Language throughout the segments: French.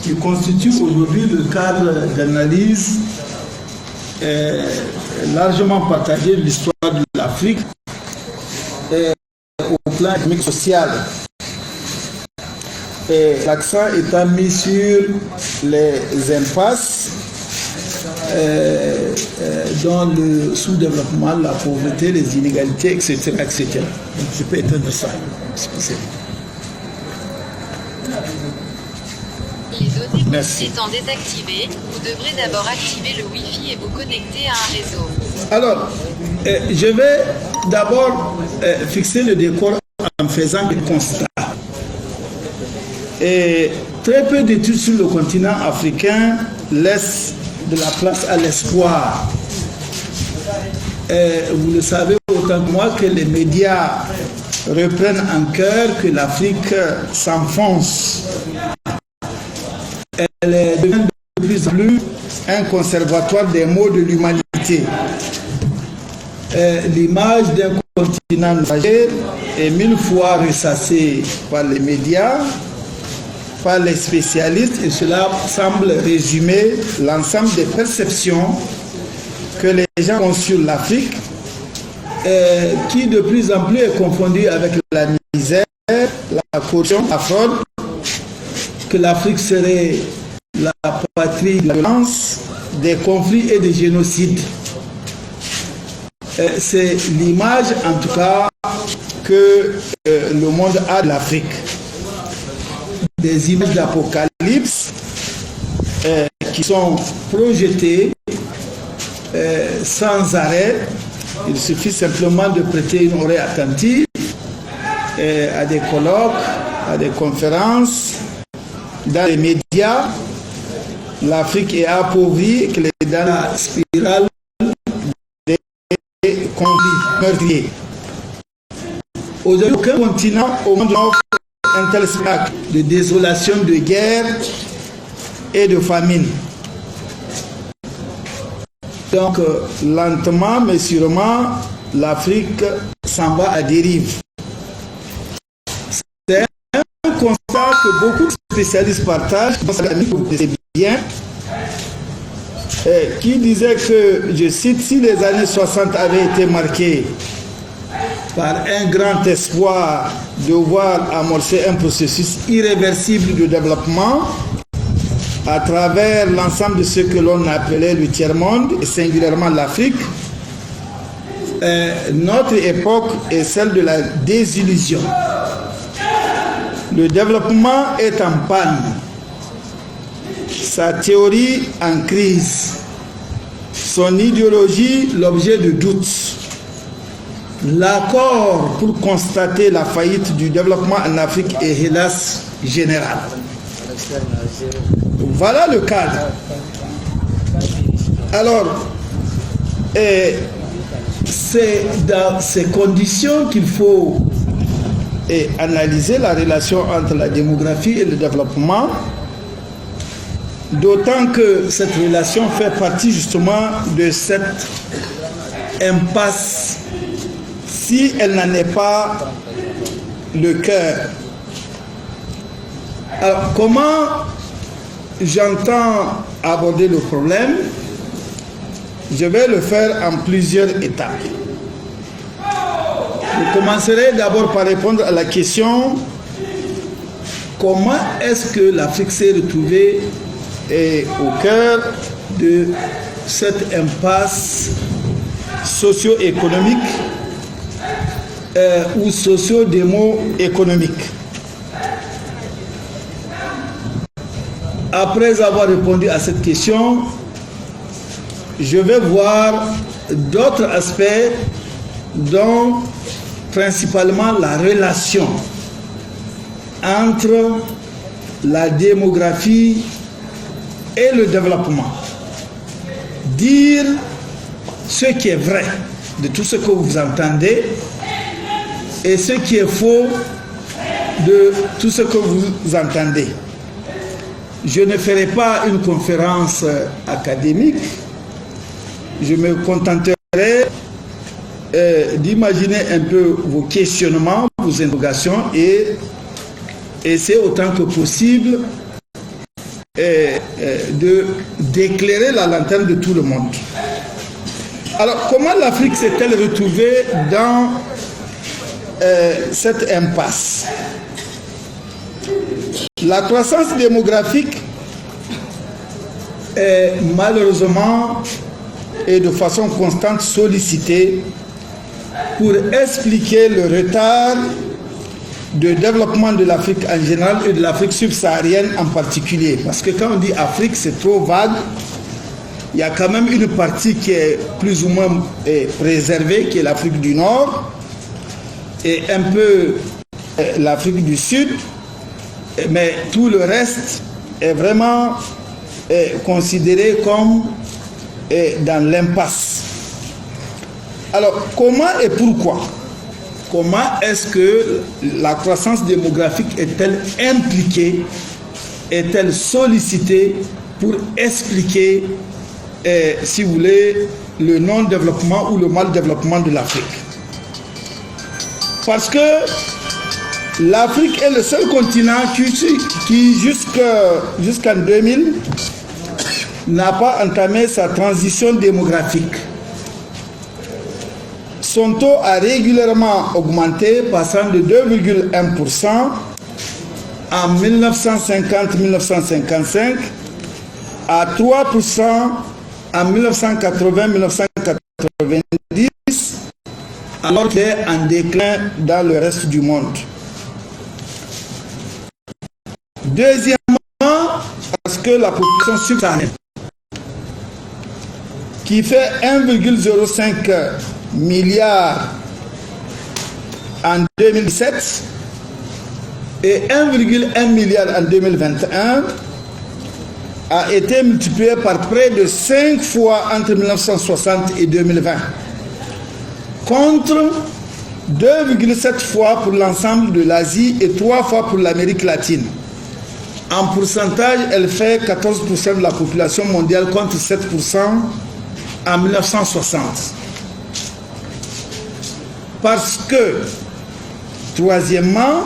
qui constitue aujourd'hui le cadre d'analyse largement partagé de l'histoire de l'Afrique au plan économique social. L'accent étant mis sur les impasses dans le sous-développement, la pauvreté, les inégalités, etc. etc. Donc je peux éteindre ça. Les données mobiles étant désactivées, vous devrez d'abord activer le Wi-Fi et vous connecter à un réseau. Alors, je vais d'abord fixer le décor en faisant des constats. Et très peu d'études sur le continent africain laissent de la place à l'espoir. Vous le savez autant que moi que les médias reprennent en cœur que l'Afrique s'enfonce. Elle devient de plus en plus un conservatoire des maux de l'humanité. L'image d'un continent âgé est 1000 fois ressassée par les médias, par les spécialistes, et cela semble résumer l'ensemble des perceptions que les gens ont sur l'Afrique, qui de plus en plus est confondue avec la misère, la corruption, la fraude, que l'Afrique serait la patrie de la violence, des conflits et des génocides. C'est l'image, en tout cas, que le monde a de l'Afrique. Des images d'apocalypse qui sont projetées sans arrêt. Il suffit simplement de prêter une oreille attentive à des colloques, à des conférences, dans les médias. L'Afrique est appauvrie, qu'elle est dans la spirale des conflits meurtriers. Aujourd'hui, aucun continent au monde n'offre un tel spectacle de désolation, de guerre et de famine. Donc, lentement mais sûrement, l'Afrique s'en va à dérive. C'est un constat que beaucoup de spécialistes partagent, vous connaissez bien, qui disait que, je cite, si les années 60 avaient été marquées par un grand espoir de voir amorcer un processus irréversible de développement à travers l'ensemble de ce que l'on appelait le tiers-monde, et singulièrement l'Afrique, notre époque est celle de la désillusion. Le développement est en panne, sa théorie en crise, son idéologie l'objet de doutes. L'accord pour constater la faillite du développement en Afrique est hélas général. Voilà le cadre. Alors, c'est dans ces conditions qu'il faut analyser la relation entre la démographie et le développement, d'autant que cette relation fait partie justement de cette impasse, si elle n'en est pas le cœur. Alors, comment j'entends aborder le problème? Je vais le faire en plusieurs étapes. Je commencerai d'abord par répondre à la question: comment est-ce que l'Afrique s'est retrouvée au cœur de cette impasse socio-économique ou socio-démo-économique? Après avoir répondu à cette question, je vais voir d'autres aspects, dont principalement la relation entre la démographie et le développement. Dire ce qui est vrai de tout ce que vous entendez et ce qui est faux de tout ce que vous entendez. Je ne ferai pas une conférence académique. Je me contenterai d'imaginer un peu vos questionnements, vos interrogations, et essayer autant que possible d'éclairer la lanterne de tout le monde. Alors, comment l'Afrique s'est-elle retrouvée dans cette impasse? La croissance démographique est malheureusement et de façon constante sollicitée pour expliquer le retard de développement de l'Afrique en général et de l'Afrique subsaharienne en particulier. Parce que quand on dit Afrique, c'est trop vague. Il y a quand même une partie qui est plus ou moins préservée, qui est l'Afrique du Nord, et un peu l'Afrique du Sud, mais tout le reste est vraiment considéré comme dans l'impasse. Alors, comment et pourquoi? Comment est-ce que la croissance démographique est-elle impliquée, est-elle sollicitée pour expliquer, si vous voulez, le non-développement ou le mal-développement de l'Afrique? Parce que l'Afrique est le seul continent qui jusqu'en 2000, n'a pas entamé sa transition démographique. Son taux a régulièrement augmenté, passant de 2,1% en 1950-1955 à 3% en 1980-1990, alors qu'il est en déclin dans le reste du monde. Deuxièmement, parce que la population subsaharienne, qui fait 1,05 milliard en 2017 et 1,1 milliard en 2021, a été multiplié par près de 5 fois entre 1960 et 2020, contre 2,7 fois pour l'ensemble de l'Asie et 3 fois pour l'Amérique latine. En pourcentage, elle fait 14% de la population mondiale contre 7% en 1960. Parce que, troisièmement,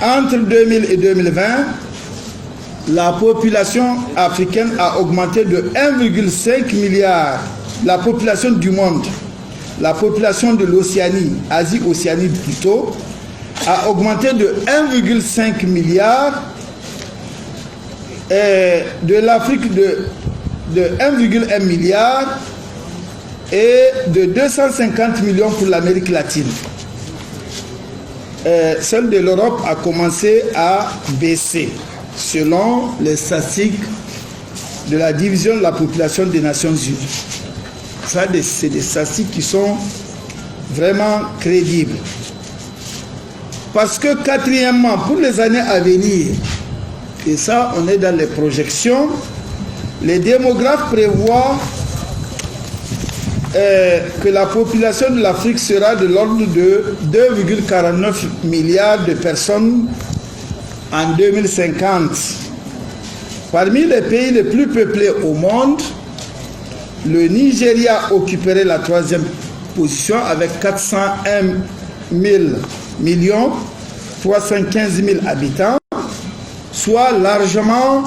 entre 2000 et 2020, la population africaine a augmenté de 1,5 milliard. La population du monde, la population de l'Océanie, Asie-Océanie plutôt, a augmenté de 1,5 milliard, de l'Afrique de 1,1 milliard et de 250 millions pour l'Amérique latine. Celle de l'Europe a commencé à baisser, selon les statistiques de la division de la population des Nations Unies. Ça, c'est des statistiques qui sont vraiment crédibles. Parce que, quatrièmement, pour les années à venir, et ça, on est dans les projections, les démographes prévoient que la population de l'Afrique sera de l'ordre de 2,49 milliards de personnes en 2050. Parmi les pays les plus peuplés au monde, le Nigeria occuperait la 3e position avec 401 millions 315 000 habitants, soit largement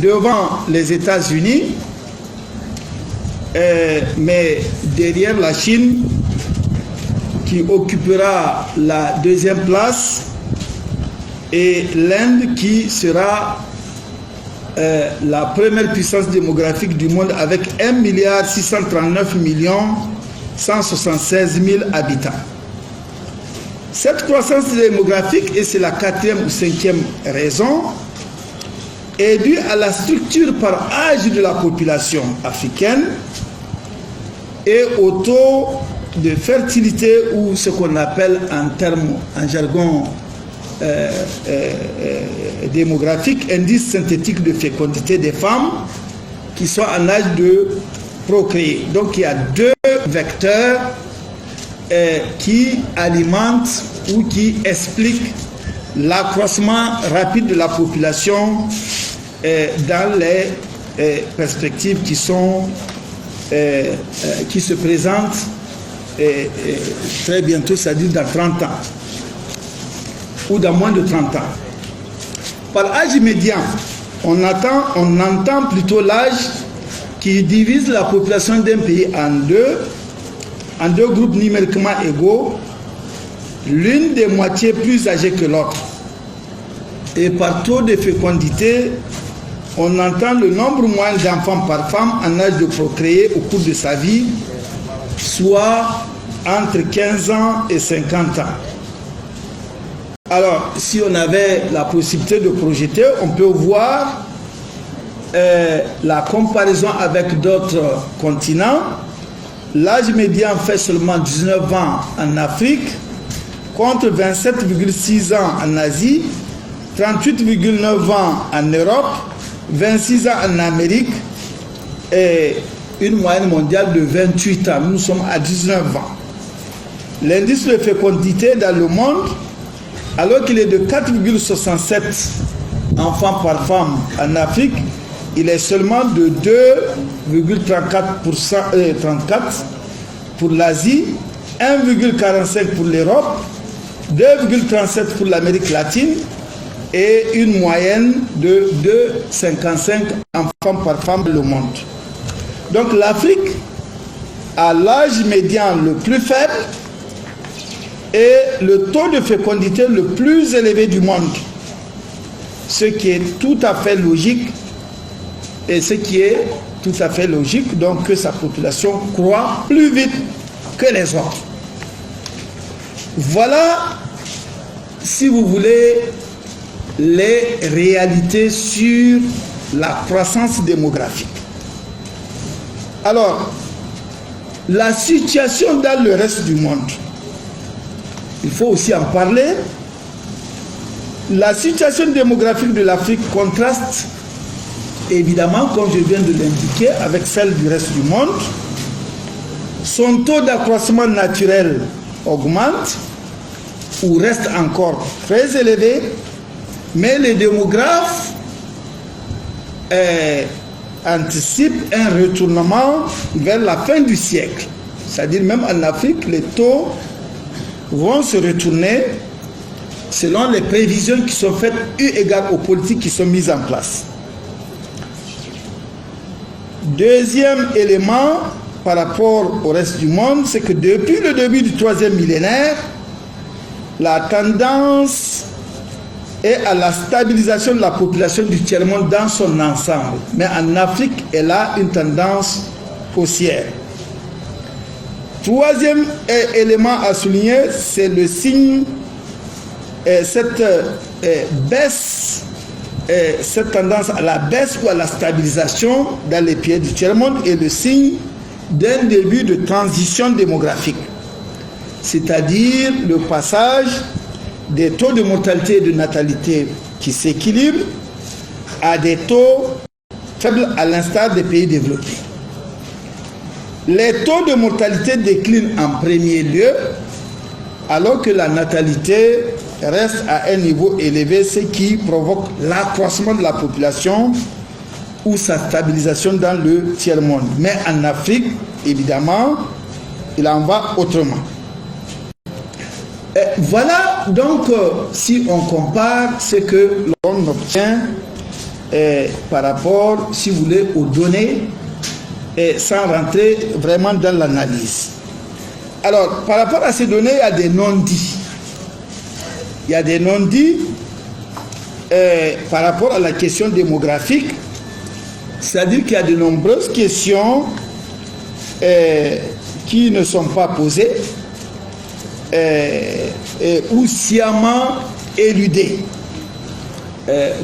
devant les États-Unis, mais derrière la Chine qui occupera la 2e place et l'Inde qui sera la première puissance démographique du monde avec 1 639 176 000 habitants. Cette croissance démographique, et c'est la 4e ou 5e raison, est due à la structure par âge de la population africaine et au taux de fertilité, ou ce qu'on appelle en jargon démographique, indice synthétique de fécondité des femmes qui sont en âge de procréer. Donc il y a 2 vecteurs qui alimentent ou qui expliquent l'accroissement rapide de la population dans les perspectives qui se présentent très bientôt, c'est-à-dire dans 30 ans ou dans moins de 30 ans. Par âge médian, on entend plutôt l'âge qui divise la population d'un pays en deux groupes numériquement égaux, l'une des moitiés plus âgée que l'autre. Et par taux de fécondité, on entend le nombre moyen d'enfants par femme en âge de procréer au cours de sa vie, soit entre 15 ans et 50 ans. Alors, si on avait la possibilité de projeter, on peut voir la comparaison avec d'autres continents. L'âge médian fait seulement 19 ans en Afrique, contre 27,6 ans en Asie, 38,9 ans en Europe, 26 ans en Amérique et une moyenne mondiale de 28 ans. Nous sommes à 19 ans. L'indice de fécondité dans le monde, alors qu'il est de 4,67 enfants par femme en Afrique, il est seulement de 2,34 pour l'Asie, 1,45 pour l'Europe, 2,37 pour l'Amérique latine et une moyenne de 2,55 enfants par femme dans le monde. Donc l'Afrique a l'âge médian le plus faible et le taux de fécondité le plus élevé du monde. Ce qui est tout à fait logique donc que sa population croît plus vite que les autres. Voilà, si vous voulez, les réalités sur la croissance démographique. Alors, la situation dans le reste du monde, il faut aussi en parler. La situation démographique de l'Afrique contraste évidemment, comme je viens de l'indiquer, avec celle du reste du monde. Son taux d'accroissement naturel augmente ou reste encore très élevé, mais les démographes anticipent un retournement vers la fin du siècle. C'est-à-dire même en Afrique, les taux vont se retourner selon les prévisions qui sont faites eu égard aux politiques qui sont mises en place. Deuxième élément par rapport au reste du monde, c'est que depuis le début du 3e millénaire, la tendance est à la stabilisation de la population du tiers-monde dans son ensemble. Mais en Afrique, elle a une tendance haussière. Troisième élément à souligner, c'est le signe, cette baisse, cette tendance à la baisse ou à la stabilisation dans les pays du tiers-monde est le signe d'un début de transition démographique. C'est-à-dire le passage des taux de mortalité et de natalité qui s'équilibrent à des taux faibles à l'instar des pays développés. Les taux de mortalité déclinent en premier lieu, alors que la natalité reste à un niveau élevé, ce qui provoque l'accroissement de la population ou sa stabilisation dans le tiers-monde. Mais en Afrique, évidemment, il en va autrement. Voilà donc, si on compare ce que l'on obtient par rapport, si vous voulez, aux données, sans rentrer vraiment dans l'analyse. Alors, par rapport à ces données, il y a des non-dits. Il y a des non-dits par rapport à la question démographique, c'est-à-dire qu'il y a de nombreuses questions qui ne sont pas posées ou sciemment éludées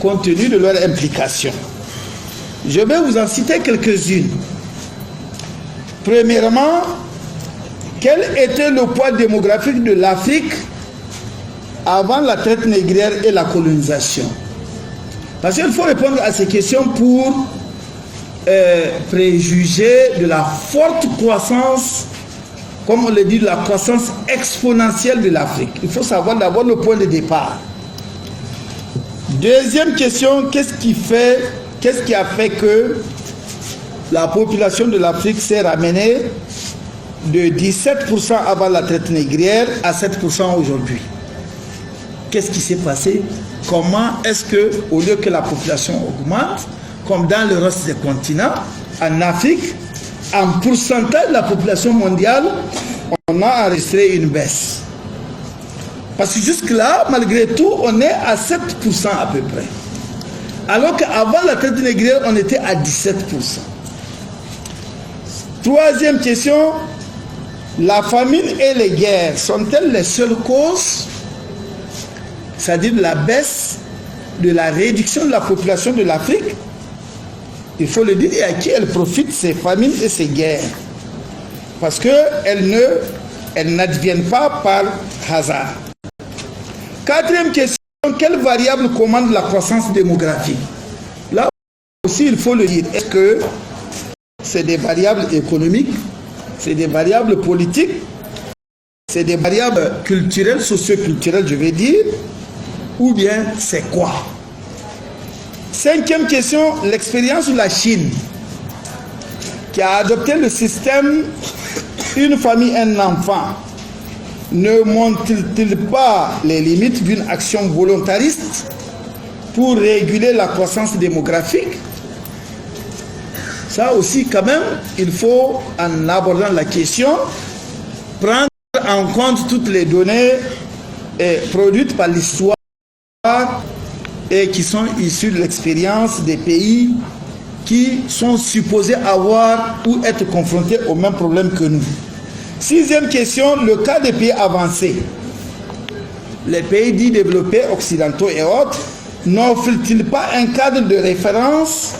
compte tenu de leur implication. Je vais vous en citer quelques-unes. Premièrement, quel était le poids démographique de l'Afrique avant la traite négrière et la colonisation? Parce qu'il faut répondre à ces questions pour préjuger de la forte croissance, comme on le dit, de la croissance exponentielle de l'Afrique. Il faut savoir d'abord le point de départ. Deuxième question, qu'est-ce qui a fait que la population de l'Afrique s'est ramenée de 17% avant la traite négrière à 7% aujourd'hui? Qu'est-ce qui s'est passé? comment est-ce que, au lieu que la population augmente, comme dans le reste des continents, en Afrique, en pourcentage de la population mondiale, on a enregistré une baisse. Parce que jusque-là, malgré tout, on est à 7% à peu près. Alors qu'avant la traite négrière, on était à 17%. Troisième question, la famine et les guerres sont-elles les seules causes, c'est-à-dire la baisse de la réduction de la population de l'Afrique? Il faut le dire, et à qui elles profitent, ces famines et ces guerres? Parce qu'elles n'adviennent pas par hasard. Quatrième question, quelle variable commande la croissance démographique? Là aussi, il faut le dire. Est-ce que c'est des variables économiques, c'est des variables politiques, c'est des variables culturelles, socio-culturelles, je vais dire, ou bien c'est quoi? Cinquième question, l'expérience de la Chine, qui a adopté le système une famille, un enfant, ne montre-t-il pas les limites d'une action volontariste pour réguler la croissance démographique? Ça aussi, quand même, il faut, en abordant la question, prendre en compte toutes les données produites par l'histoire et qui sont issues de l'expérience des pays qui sont supposés avoir ou être confrontés au même problème que nous. Sixième question, le cas des pays avancés. Les pays dits développés, occidentaux et autres, n'offrent-ils pas un cadre de référence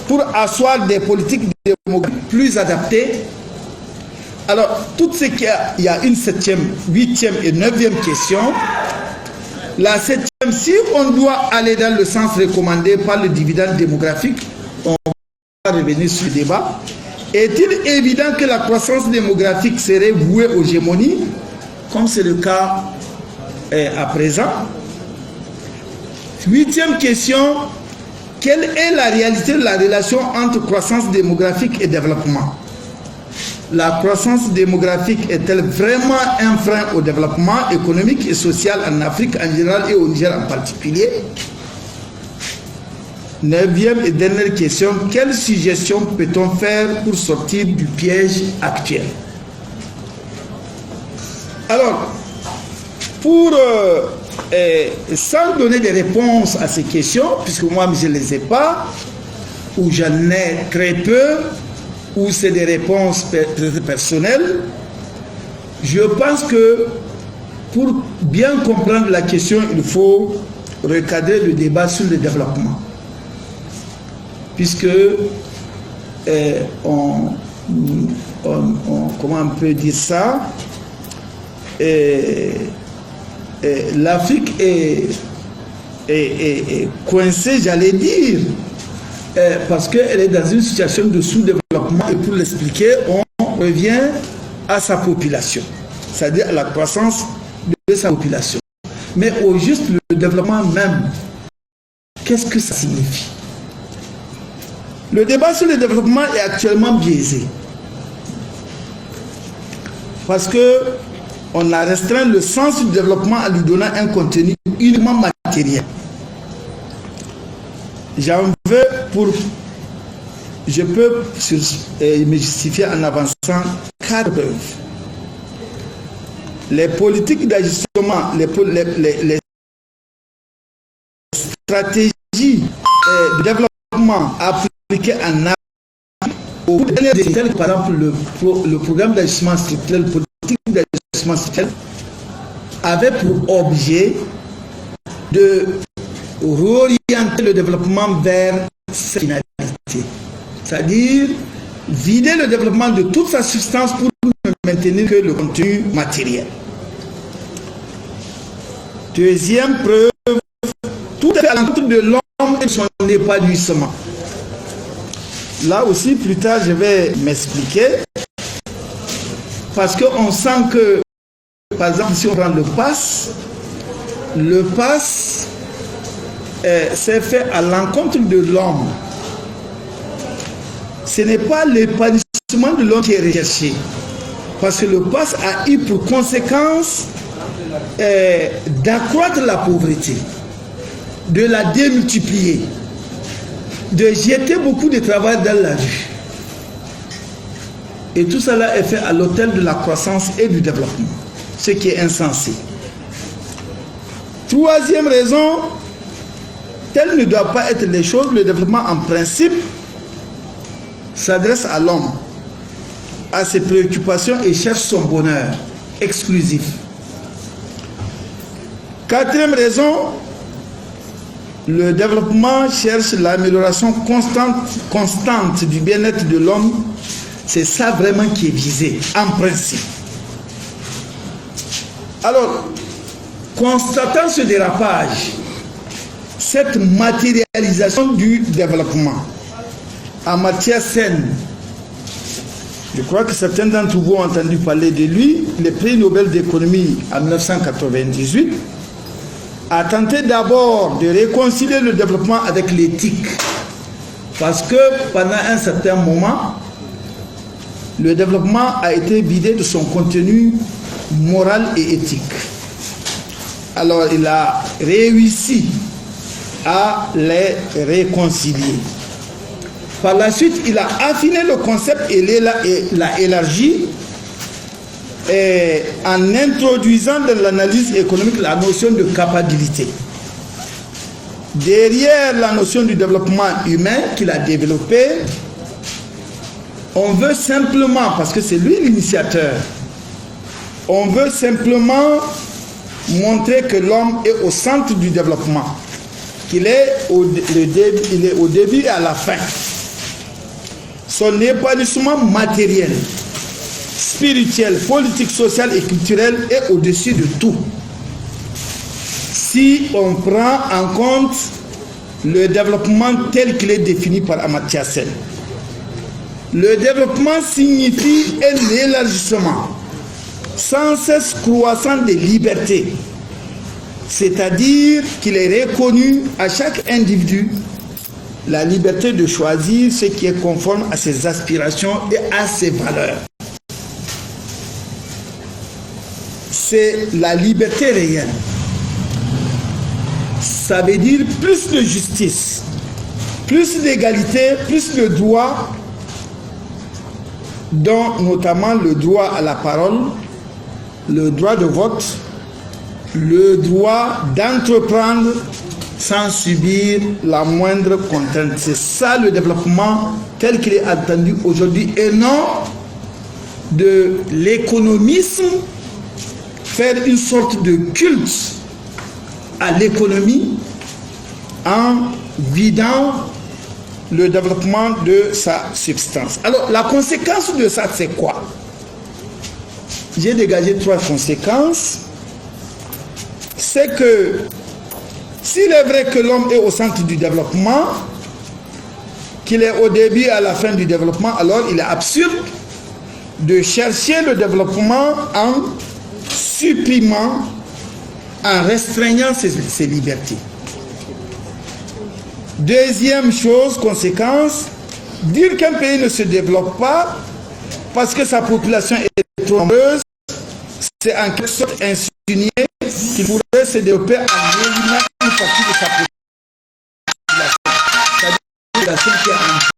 pour asseoir des politiques démographiques plus adaptées? Alors, tout ce qu'il y a une septième, huitième et neuvième question. La septième, si on doit aller dans le sens recommandé par le dividende démographique, on va revenir sur le débat. Est-il évident que la croissance démographique serait vouée aux gémonies, comme c'est le cas à présent? Huitième question, quelle est la réalité de la relation entre croissance démographique et développement? La croissance démographique est-elle vraiment un frein au développement économique et social en Afrique en général et au Niger en particulier? Neuvième et dernière question, quelle suggestion peut-on faire pour sortir du piège actuel? Alors, pour sans donner des réponses à ces questions, puisque moi je ne les ai pas, ou j'en ai très peu, ou c'est des réponses personnelles, je pense que pour bien comprendre la question, il faut recadrer le débat sur le développement. Puisque comment on peut dire ça, l'Afrique est coincée, j'allais dire, parce qu'elle est dans une situation de sous-développement, et pour l'expliquer, on revient à sa population, c'est-à-dire à la croissance de sa population. Mais au juste le développement même, qu'est-ce que ça signifie? Le débat sur le développement est actuellement biaisé. Parce qu'on a restreint le sens du développement en lui donnant un contenu uniquement matériel. J'en veux je peux me justifier en avançant 4 preuves. Les politiques d'ajustement, les stratégies de développement appliquées en Afrique, au bout des dernières, par exemple le programme d'ajustement structurel, politique d'ajustement structurel, avait pour objet de réorienter le développement vers cette finalité. C'est-à-dire vider le développement de toute sa substance pour ne maintenir que le contenu matériel. Deuxième preuve, tout est à l'encontre de l'homme et de son épanouissement. Là aussi, plus tard, je vais m'expliquer. Parce qu'on sent que, par exemple, si on prend le pass c'est fait à l'encontre de l'homme. Ce n'est pas l'épanouissement de l'homme qui est recherché. Parce que le pass a eu pour conséquence d'accroître la pauvreté. de la démultiplier, de jeter beaucoup de travail dans la rue. Et tout cela est fait à l'autel de la croissance et du développement, ce qui est insensé. Troisième raison, telles ne doivent pas être les choses. Le développement en principe s'adresse à l'homme, à ses préoccupations et cherche son bonheur exclusif. Quatrième raison, le développement cherche l'amélioration constante du bien-être de l'homme. C'est ça vraiment qui est visé, en principe. Alors, constatant ce dérapage, cette matérialisation du développement en matière saine, je crois que certains d'entre vous ont entendu parler de lui, le prix Nobel d'économie en 1998, a tenté d'abord de réconcilier le développement avec l'éthique. Parce que pendant un certain moment, le développement a été vidé de son contenu moral et éthique. Alors il a réussi à les réconcilier. Par la suite, il a affiné le concept et l'a élargi en introduisant dans l'analyse économique la notion de capacité. Derrière la notion du développement humain qu'il a développé, on veut simplement, parce que c'est lui l'initiateur, on veut simplement montrer que l'homme est au centre du développement, qu'il est au début et à la fin. Son épanouissement matériel, spirituel, politique, social et culturel est au-dessus de tout. Si on prend en compte le développement tel qu'il est défini par Amartya Sen. Le développement signifie un élargissement sans cesse croissant des libertés, c'est-à-dire qu'il est reconnu à chaque individu la liberté de choisir ce qui est conforme à ses aspirations et à ses valeurs. C'est la liberté réelle. Ça veut dire plus de justice, plus d'égalité, plus de droits, dont notamment le droit à la parole, le droit de vote, le droit d'entreprendre sans subir la moindre contrainte. C'est ça le développement tel qu'il est entendu aujourd'hui, et non de l'économisme, faire une sorte de culte à l'économie en vidant le développement de sa substance. Alors, la conséquence de ça, c'est quoi? J'ai dégagé 3 conséquences. C'est que s'il est vrai que l'homme est au centre du développement, qu'il est au début et à la fin du développement, alors il est absurde de chercher le développement en supprimant, en restreignant ses libertés. Deuxième chose, conséquence, dire qu'un pays ne se développe pas parce que sa population est trop nombreuse, c'est en quelque sorte insinuer qu'il pourrait se développer en éliminant une partie de sa population. C'est-à-dire la population qui est en